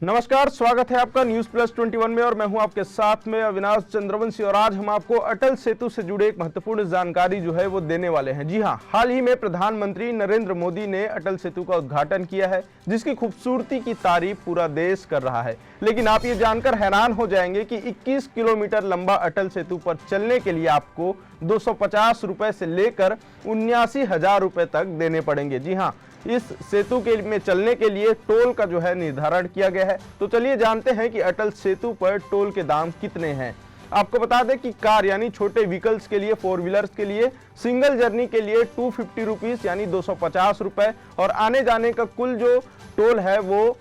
नमस्कार, स्वागत है आपका न्यूज प्लस 21 में और मैं हूं आपके साथ में अविनाश चंद्रवंशी। और आज हम आपको अटल सेतु से जुड़े एक महत्वपूर्ण जानकारी जो है वो देने वाले हैं। जी हां, हाल ही में प्रधानमंत्री नरेंद्र मोदी ने अटल सेतु का उद्घाटन किया है, जिसकी खूबसूरती की तारीफ पूरा देश कर रहा है। लेकिन आप ये जानकर हैरान हो जाएंगे कि 21 किलोमीटर लंबा अटल सेतु पर चलने के लिए आपको 250 रुपए से लेकर 79,000 रुपए तक देने पड़ेंगे। जी हाँ, इस सेतु के में चलने के लिए टोल का जो है निर्धारण किया गया है। तो चलिए जानते हैं कि अटल सेतु पर टोल के दाम कितने हैं। आपको बता दें कि कार यानी छोटे व्हीकल्स के लिए, 4 व्हीलर्स के लिए, सिंगल जर्नी के लिए 250 रुपीज यानी 250 रुपए और आने जाने का कुल जो टोल है वो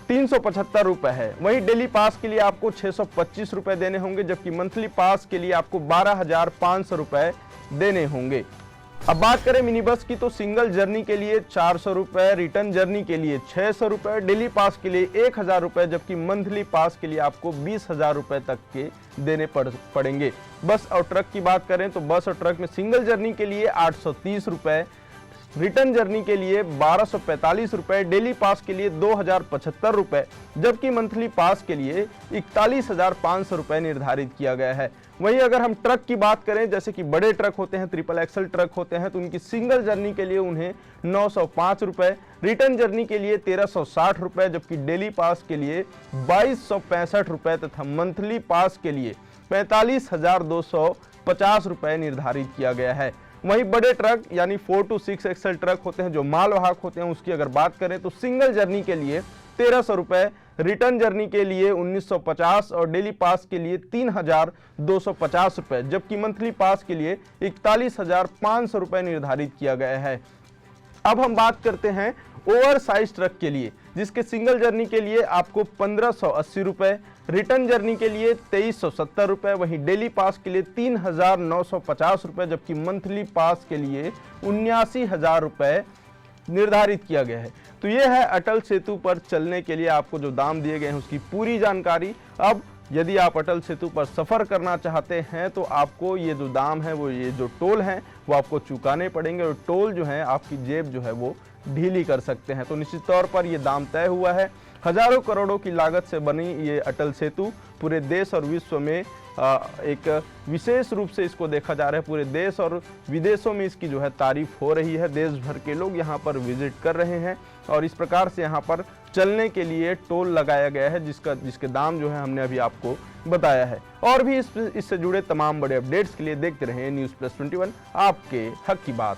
375 रुपए है। वहीं डेली पास के लिए आपको 625 रुपए देने होंगे, जबकि मंथली पास के लिए आपको 12,500 रुपए देने होंगे। अब बात करें मिनी बस की, तो सिंगल जर्नी के लिए 400 रुपए, रिटर्न जर्नी के लिए 600 रुपए, डेली पास के लिए 1,000 रुपए, जबकि मंथली पास के लिए आपको 20,000 रुपए तक के देने पड़ेंगे। बस और ट्रक की बात करें तो बस और ट्रक में सिंगल जर्नी के लिए 830 रुपए, रिटर्न जर्नी के लिए 1245 रुपए, डेली पास के लिए 2,075 रुपए, जबकि मंथली पास के लिए 41,500 रुपए निर्धारित किया गया है। वहीं अगर हम ट्रक की बात करें, जैसे कि बड़े ट्रक होते हैं, ट्रिपल एक्सल ट्रक होते हैं, तो उनकी सिंगल जर्नी के लिए उन्हें 905 रुपए, रिटर्न जर्नी के लिए 1,360 रुपए, जबकि डेली पास के लिए 2,265 रुपए तथा मंथली पास के लिए 45,250 रुपए निर्धारित किया गया है। वहीं बड़े ट्रक यानी 4 to 6 एक्सल ट्रक होते हैं जो मालवाहक होते हैं, उसकी अगर बात करें तो सिंगल जर्नी के लिए 1,300 रुपए, रिटर्न जर्नी के लिए 1,950 और डेली पास के लिए 3,250 रुपए, जबकि मंथली पास के लिए 41,500 रुपए निर्धारित किया गया है। अब हम बात करते हैं ओवर साइज ट्रक के लिए, जिसके सिंगल जर्नी के लिए आपको 1,580 रुपए, रिटर्न जर्नी के लिए 2,370 रुपए, वहीं डेली पास के लिए 3,950 रुपए, जबकि मंथली पास के लिए 79,000 रुपए निर्धारित किया गया है। तो यह है अटल सेतु पर चलने के लिए आपको जो दाम दिए गए हैं उसकी पूरी जानकारी। अब यदि आप अटल सेतु पर सफ़र करना चाहते हैं तो आपको ये जो दाम है, वो ये जो टोल हैं वो आपको चुकाने पड़ेंगे और टोल जो है आपकी जेब जो है वो ढीली कर सकते हैं। तो निश्चित तौर पर ये दाम तय हुआ है। हजारों करोड़ों की लागत से बनी ये अटल सेतु पूरे देश और विश्व में एक विशेष रूप से इसको देखा जा रहा है। पूरे देश और विदेशों में इसकी जो है तारीफ हो रही है। देश भर के लोग यहाँ पर विजिट कर रहे हैं और इस प्रकार से यहाँ पर चलने के लिए टोल लगाया गया है, जिसके दाम जो है हमने अभी आपको बताया है। और भी इससे जुड़े तमाम बड़े अपडेट्स के लिए देखते रहें न्यूज़ प्लस 21, आपके हक की बात।